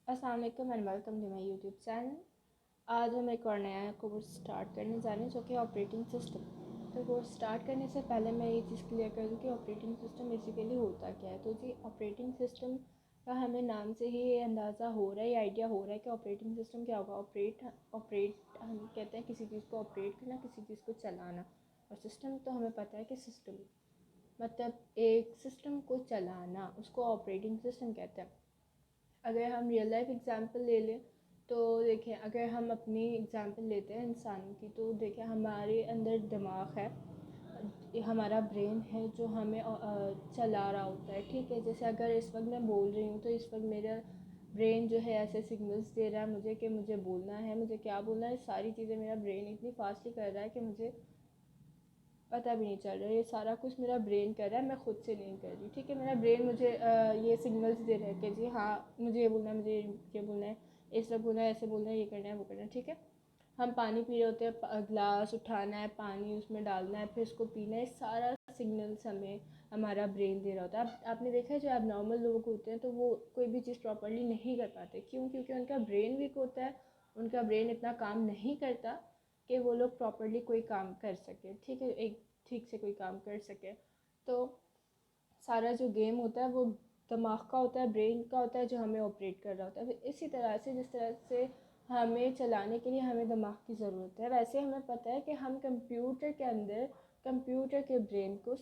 अस्सलाम वालेकुम and welcome to my YouTube channel. आज हम एक और नया कोर्स स्टार्ट करने जा रहे हैं जो कि ऑपरेटिंग सिस्टम। तो कोर्स स्टार्ट करने से पहले मैं ये चीज़ क्लियर कर दूँ कि ऑपरेटिंग सिस्टम बेसिकली होता क्या है। तो जी ऑपरेटिंग सिस्टम का हमें नाम से ही ये अंदाज़ा हो रहा है, ये आइडिया हो रहा है कि ऑपरेटिंग सिस्टम क्या होगा। ऑपरेट हम कहते हैं किसी चीज़ को ऑपरेट करना, किसी चीज़ को चलाना। और सिस्टम तो हमें पता है कि सिस्टम मतलब एक सिस्टम को चलाना, उसको ऑपरेटिंग सिस्टम कहते हैं। अगर हम रियल लाइफ एग्जांपल ले लें तो देखें, अगर हम अपनी एग्जांपल लेते हैं इंसान की, तो देखें हमारे अंदर दिमाग है, हमारा ब्रेन है जो हमें चला रहा होता है। ठीक है, जैसे अगर इस वक्त मैं बोल रही हूँ तो इस वक्त मेरा ब्रेन जो है ऐसे सिग्नल्स दे रहा है मुझे कि मुझे बोलना है, मुझे क्या बोलना है। सारी चीज़ें मेरा ब्रेन इतनी फास्टली कर रहा है कि मुझे पता भी नहीं चल रहा है। ये सारा कुछ मेरा ब्रेन कर रहा है, मैं खुद से नहीं कर रही। ठीक है, मेरा ब्रेन मुझे ये सिग्नल्स दे रहा है कि जी हाँ मुझे ये बोलना है, मुझे ये बोलना है, इस तरह बोलना है, ऐसे बोलना है, ये करना है, वो करना है। ठीक है, हम पानी पी रहे होते हैं, ग्लास उठाना है, पानी उसमें डालना है, फिर उसको पीना है, सारा सिग्नल्स हमें हमारा ब्रेन दे रहा होता है। आपने देखा है जो अब नॉर्मल लोग होते हैं तो वो कोई भी चीज़ प्रॉपरली नहीं कर पाते। क्यों? क्योंकि उनका ब्रेन वीक होता है, उनका ब्रेन इतना काम नहीं करता कि वो लोग प्रॉपरली कोई काम कर सके। ठीक है, एक ठीक से कोई काम कर सके। तो सारा जो गेम होता है वो दिमाग का होता है, ब्रेन का होता है, जो हमें ऑपरेट कर रहा होता है। इसी तरह से जिस तरह से हमें चलाने के लिए हमें दिमाग की ज़रूरत है, वैसे हमें पता है कि हम कंप्यूटर के अंदर कंप्यूटर के ब्रेन को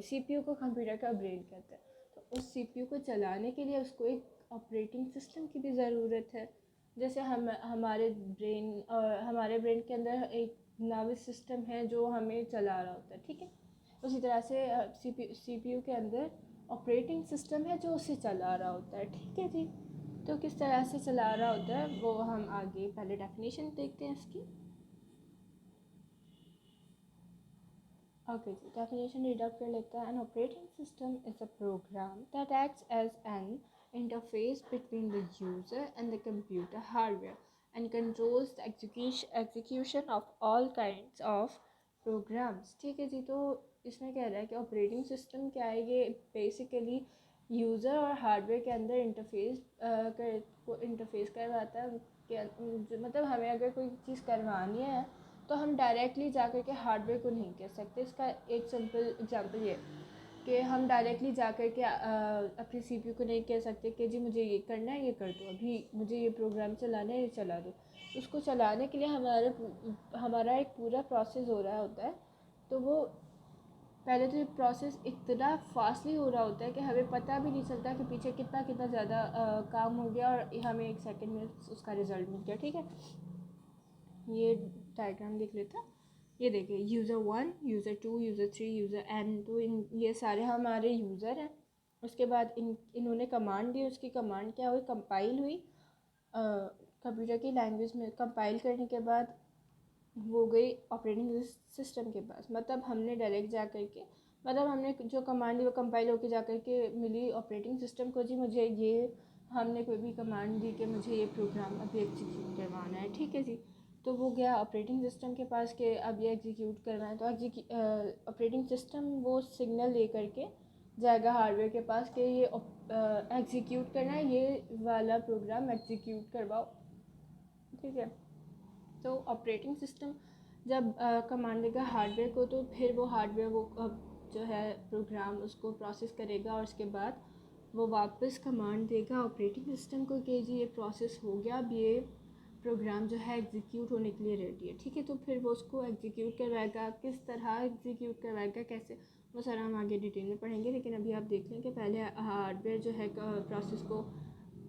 सीपीयू को कंप्यूटर का ब्रेन कहते हैं। तो उस सीपीयू को चलाने के लिए उसको एक ऑपरेटिंग सिस्टम की भी ज़रूरत है। जैसे हमारे ब्रेन के अंदर एक नर्वस सिस्टम है जो हमें चला रहा होता है। ठीक है, उसी तरह से सीपीयू के अंदर ऑपरेटिंग सिस्टम है जो उसे चला रहा होता है। ठीक है जी, तो किस तरह से चला रहा होता है वो हम आगे पहले डेफिनेशन देखते हैं इसकी। ओके जी, डेफिनेशन रीड आउट कर लेते हैं। An operating system is a program that acts as an interface between the user and the computer hardware and controls the execution of all kinds of programs। ठीक है जी, तो इसमें कह रहा है कि ऑपरेटिंग सिस्टम क्या है, ये बेसिकली यूज़र और हार्डवेयर के अंदर इंटरफेस करवाता है। मतलब हमें अगर कोई चीज़ करवानी है तो हम डायरेक्टली जा कर के हार्डवेयर को नहीं कह सकते। इसका एक सिंपल एग्जांपल ये कि हम डायरेक्टली जा कर के अपनी सीपीयू को नहीं कह सकते कि जी मुझे ये करना है, ये कर दो, अभी मुझे ये प्रोग्राम चलाना है, ये चला दो। उसको चलाने के लिए हमारा एक पूरा प्रोसेस हो रहा होता है। तो वो पहले तो ये प्रोसेस इतना फास्टली हो रहा होता है कि हमें पता भी नहीं चलता कि पीछे कितना कितना ज़्यादा काम हो गया और हमें एक सेकंड में उसका रिजल्ट मिल गया। ठीक है, ये डायग्राम देख लेते हैं। ये देखिए, user 1, user 2, user 3, user n। तो ये सारे हमारे यूज़र हैं। उसके बाद इन्होंने कमांड दी, उसकी कमांड क्या हुई, कंपाइल हुई कंप्यूटर की लैंग्वेज में। कंपाइल करने के बाद वो गई ऑपरेटिंग सिस्टम के पास। मतलब हमने डायरेक्ट जा कर के, मतलब हमने जो कमांड दी वो कंपाइल होकर जा कर के मिली ऑपरेटिंग सिस्टम को, जी मुझे ये, हमने कोई भी कमांड दी कि मुझे ये प्रोग्राम अभी एग्जीक्यूट करवाना है। ठीक है जी, तो वो गया ऑपरेटिंग सिस्टम के पास कि अब ये एग्जीक्यूट करना है। तो ऑपरेटिंग सिस्टम वो सिग्नल ले करके जाएगा हार्डवेयर के पास कि ये एग्जीक्यूट करना है, ये वाला प्रोग्राम एग्जीक्यूट करवाओ। ठीक है, तो ऑपरेटिंग सिस्टम जब कमांड देगा हार्डवेयर को, तो फिर वो हार्डवेयर वो जो है प्रोग्राम उसको प्रोसेस करेगा और उसके बाद वो वापस कमांड देगा ऑपरेटिंग सिस्टम को कि जी ये प्रोसेस हो गया, अब ये प्रोग्राम जो है एग्जीक्यूट होने के लिए रेडी है। ठीक है, तो फिर वो उसको एग्जीक्यूट करवाएगा। किस तरह एग्जीक्यूट करवाएगा, कैसे, वो सारा हम आगे डिटेल में पढ़ेंगे। लेकिन अभी आप देख लें कि पहले हार्डवेयर जो है प्रोसेस को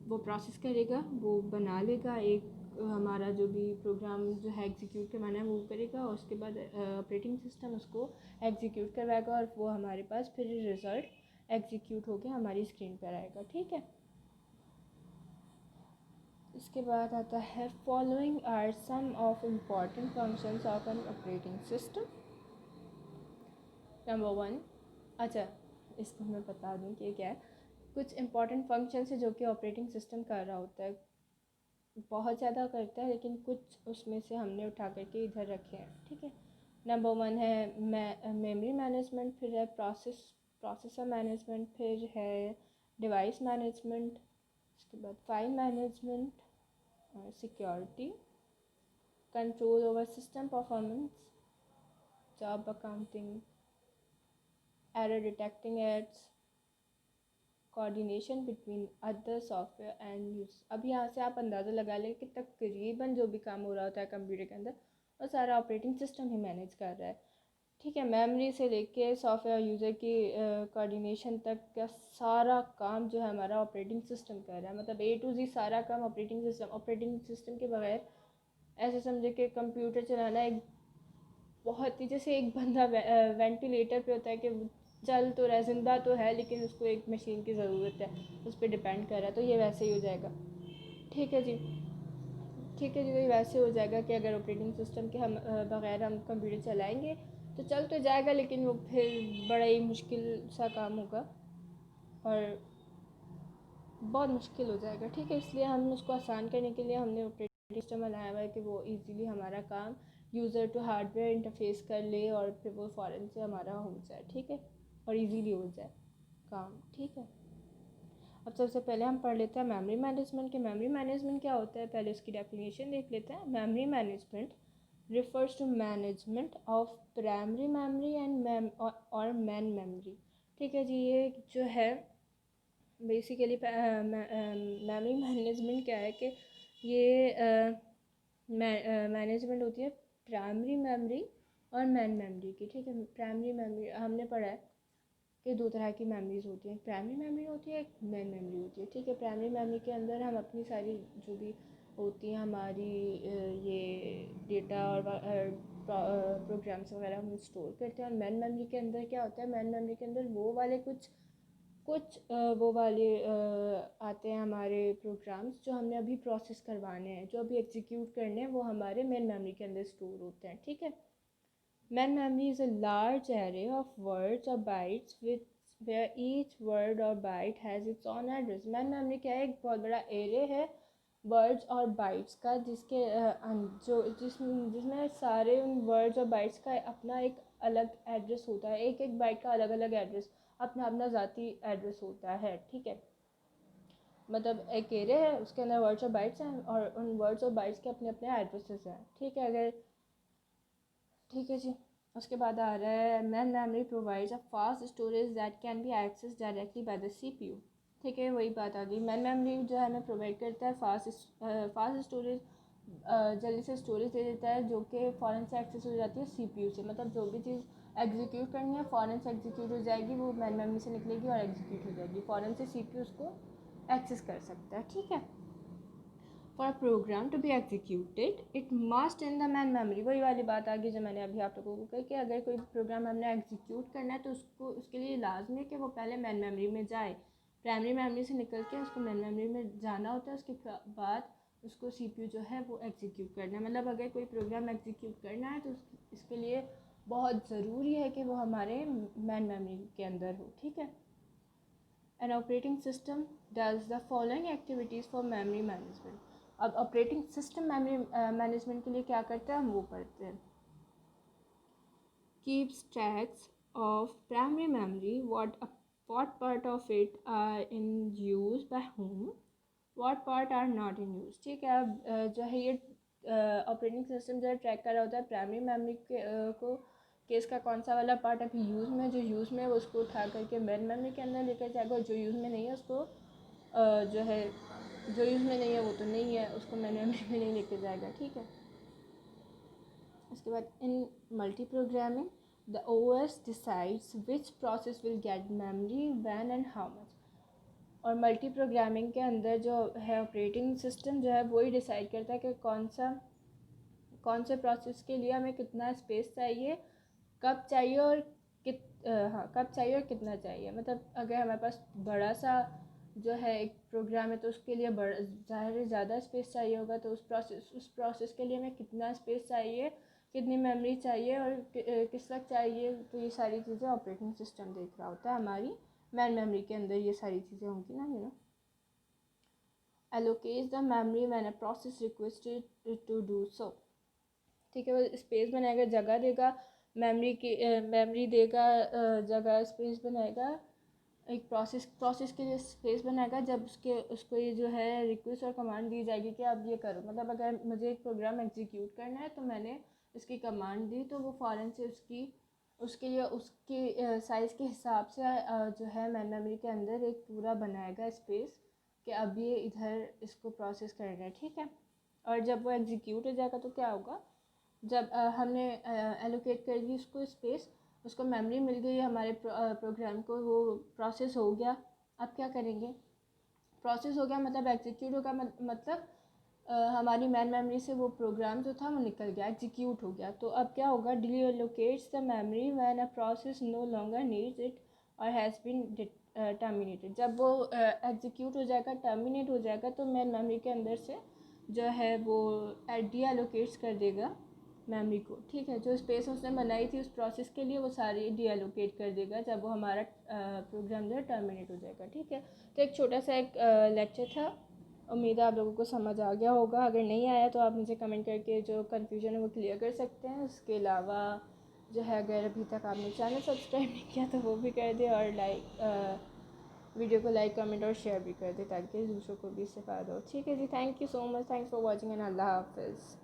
वो प्रोसेस करेगा, वो बना लेगा एक हमारा जो भी प्रोग्राम जो है एग्जीक्यूट करवाना है वो करेगा, और उसके बाद ऑपरेटिंग सिस्टम उसको एग्जीक्यूट करवाएगा और वो हमारे पास फिर रिज़ल्ट एग्जीक्यूट होकर हमारी स्क्रीन पर आएगा। ठीक है, इसके बाद आता है following are some of important functions of an operating system. Number 1, अच्छा इसको मैं बता दूँ कि क्या है। कुछ इंपॉर्टेंट फंक्शंस है जो कि ऑपरेटिंग सिस्टम कर रहा होता है, बहुत ज़्यादा करता है, लेकिन कुछ उसमें से हमने उठा करके इधर रखे हैं। ठीक है, नंबर 1 है मेमोरी मैनेजमेंट, फिर है प्रोसेसर मैनेजमेंट, फिर है डिवाइस मैनेजमेंट, उसके बाद file management, security, control over system performance, job accounting, error detecting aids, coordination between other software and use. अब यहाँ से आप अंदाज़ा लगा लें कि तकरीबन जो भी काम हो रहा होता है कंप्यूटर के अंदर वो सारा ऑपरेटिंग सिस्टम ही मैनेज कर रहा है। ठीक है, मेमोरी से लेके सॉफ्टवेयर यूज़र की कोऑर्डिनेशन तक का सारा काम जो है हमारा ऑपरेटिंग सिस्टम कर रहा है। मतलब ए टू जी सारा काम ऑपरेटिंग सिस्टम के बगैर ऐसे समझे कि कंप्यूटर चलाना एक बहुत ही, जैसे एक बंदा वेंटिलेटर पे होता है कि चल तो रहा है, ज़िंदा तो है, लेकिन उसको एक मशीन की ज़रूरत है, उस पर डिपेंड कर रहा है, तो ये वैसे ही हो जाएगा। ठीक है जी, ठीक है जी, ये वैसे हो जाएगा कि अगर ऑपरेटिंग सिस्टम के हम बग़ैर हम कंप्यूटर चलाएंगे तो चल तो जाएगा, लेकिन वो फिर बड़ा ही मुश्किल सा काम होगा और बहुत मुश्किल हो जाएगा। ठीक है, इसलिए हम उसको आसान करने के लिए हमने ऑपरेटिंग सिस्टम बनाया हुआ है कि वो इजीली हमारा काम यूज़र टू हार्डवेयर इंटरफेस कर ले और फिर वो फ़ौरन से हमारा हो जाए। ठीक है, और इजीली हो जाए काम। ठीक है, अब सबसे पहले हम पढ़ लेते हैं मेमोरी मैनेजमेंट के। मेमोरी मैनेजमेंट क्या होता है, पहले उसकी डेफिनेशन देख लेते हैं। Memory management refers to management of primary memory and और main memory। ठीक है जी, ये जो है बेसिकली मेमोरी मैनेजमेंट क्या है कि ये मैनेजमेंट होती है प्राइमरी मेमोरी और मेन मेमोरी की। ठीक है, प्राइमरी मेमोरी हमने पढ़ा है कि दो तरह की मेमोरीज होती हैं, प्राइमरी मेमोरी होती है, एक मेन मेमोरी होती है। ठीक है, प्राइमरी मेमोरी के अंदर हम अपनी सारी जो भी होती हैं हमारी ये डेटा और प्रोग्राम्स वगैरह हम स्टोर करते हैं। और मेन मेमोरी के अंदर क्या होता है, मेन मेमोरी के अंदर वो वाले कुछ कुछ वो वाले आते हैं हमारे प्रोग्राम्स जो हमने अभी प्रोसेस करवाने हैं, जो अभी एग्जीक्यूट करने हैं, वो हमारे मेन मेमोरी के अंदर स्टोर होते हैं। ठीक है, main memory is a large array of words or bytes with where each word or byte has its own address। main memory क्या है, एक बहुत बड़ा एरे है वर्ड्स और बाइट्स का, जिसके जिसमें सारे उन वर्ड्स और बाइट्स का अपना एक अलग एड्रेस होता है। एक एक बाइट का अलग अलग एड्रेस, अपना अपना ज़ाती एड्रेस होता है। ठीक है, मतलब एक एरे है, उसके अंदर वर्ड्स और बाइट्स हैं और उन वर्ड्स और बाइट्स के अपने अपने एड्रेसेस हैं। ठीक है, अगर ठीक है जी, उसके बाद आ रहा है main memory provides a fast storage that can be access directly by the CPU. ठीक है, वही बात आ गई, मेन मेमोरी जो है हमें प्रोवाइड करता है फास्ट स्टोरेज, जल्दी से स्टोरेज दे देता है, जो कि फ़ौरन से एक्सेस हो जाती है सीपीयू से। मतलब जो भी चीज़ एग्जीक्यूट करनी है फ़ौरन से एग्जीक्यूट हो जाएगी, वो मेन मेमोरी से निकलेगी और एग्जीक्यूट हो जाएगी, फ़ौरन से सीपीयू उसको एक्सेस कर सकता है। ठीक है, for a program to be executed it must in the main memory. वही वाली बात आ गई जो मैंने अभी आप लोगों को कही कि अगर कोई प्रोग्राम हमने एग्जीक्यूट करना है तो उसके लिए लाजमी है कि वो पहले मैन मेमोरी में जाए, प्राइमरी मेमोरी से निकल के उसको मैन मेमोरी में जाना होता है। उसके बाद उसको सीपीयू जो है वो एग्जीक्यूट करना है। मतलब अगर कोई प्रोग्राम एग्जीक्यूट करना है तो इसके लिए बहुत ज़रूरी है कि वो हमारे मैन मेमोरी के अंदर हो। ठीक है, An operating system does the following activities for memory management। अब ऑपरेटिंग सिस्टम मेमोरी मैनेजमेंट के लिए क्या करता है, हम वो पढ़ते हैं। Keeps tracks of primary memory, what part of it are in use by whom, what part are not in use। ठीक है, अब जो है ये ऑपरेटिंग सिस्टम जो है ट्रैक कर रहा होता है प्राइमरी मेमोरी को कि इसका कौन सा वाला पार्ट अभी यूज़ में, जो यूज़ में है उसको उठा करके मेन मेमोरी के अंदर लेकर जाएगा, और जो यूज़ में नहीं है उसको जो है जो यूज़ में नहीं है वो तो नहीं है, उसको मेन मेमोरी में नहीं लेकर जाएगा। ठीक है, उसके बाद in multi programming the OS decides which process will get memory when and how much. और मल्टी प्रोग्रामिंग के अंदर जो है ऑपरेटिंग सिस्टम जो है वही डिसाइड करता है कि कौन से प्रोसेस के लिए हमें कितना स्पेस चाहिए, कब चाहिए और कब चाहिए और कितना चाहिए। मतलब अगर हमारे पास बड़ा सा जो है एक प्रोग्राम है तो उसके लिए ज़ाहिर ज़्यादा स्पेस चाहिए होगा, तो उस प्रोसेस के लिए हमें कितना स्पेस चाहिए, कितनी मेमोरी चाहिए और किस वक्त चाहिए, तो ये सारी चीज़ें ऑपरेटिंग सिस्टम देख रहा होता है। हमारी मैन मेमोरी के अंदर ये सारी चीज़ें होंगी ना, allocates the memory when a process requested to do so। ठीक है, वो स्पेस बनाएगा, जगह देगा, मेमोरी देगा, जगह स्पेस बनाएगा एक प्रोसेस के लिए स्पेस बनाएगा। जब उसको ये जो है रिक्वेस्ट और कमांड दी जाएगी कि आप ये करो, मतलब अगर मुझे एक प्रोग्राम एग्जीक्यूट करना है तो मैंने इसकी कमांड दी, तो वो फ़ौरन से उसके लिए उसकी साइज़ के हिसाब से जो है मेमोरी के अंदर एक पूरा बनाएगा स्पेस कि अब ये इधर इसको प्रोसेस करना है, ठीक है। और जब वो एग्जीक्यूट हो जाएगा तो क्या होगा, जब हमने एलोकेट कर दी उसको स्पेस, उसको मेमोरी मिल गई हमारे प्रोग्राम को, वो प्रोसेस हो गया। अब क्या करेंगे, प्रोसेस हो गया मतलब एग्जीक्यूट होगा, मतलब हमारी मेन मेमोरी से वो प्रोग्राम जो था वो निकल गया, एग्जीक्यूट हो गया। तो अब क्या होगा, deallocates the memory when a process no longer needs it or has been terminated. जब वो एग्जीक्यूट हो जाएगा, टर्मिनेट हो जाएगा, तो मेन मेमोरी के अंदर से जो है वो डीएलोकेट्स कर देगा मेमोरी को, ठीक है। जो स्पेस उसने बनाई थी उस प्रोसेस के लिए वो सारी डीएलोकेट कर देगा जब वो हमारा प्रोग्राम जो है टर्मिनेट हो जाएगा, ठीक है। तो एक छोटा सा एक लेक्चर था, उम्मीद है आप लोगों को समझ आ गया होगा। अगर नहीं आया तो आप मुझे कमेंट करके जो कन्फ्यूजन है वो क्लियर कर सकते हैं। उसके अलावा जो है, अगर अभी तक आपने चैनल सब्सक्राइब नहीं किया तो वो भी कर दें, और वीडियो को लाइक, कमेंट और शेयर भी कर दें ताकि दूसरों को भी इससे फ़ायदा हो, ठीक है जी। Thank you so much, thanks for watching and अल्लाह हाफिज़।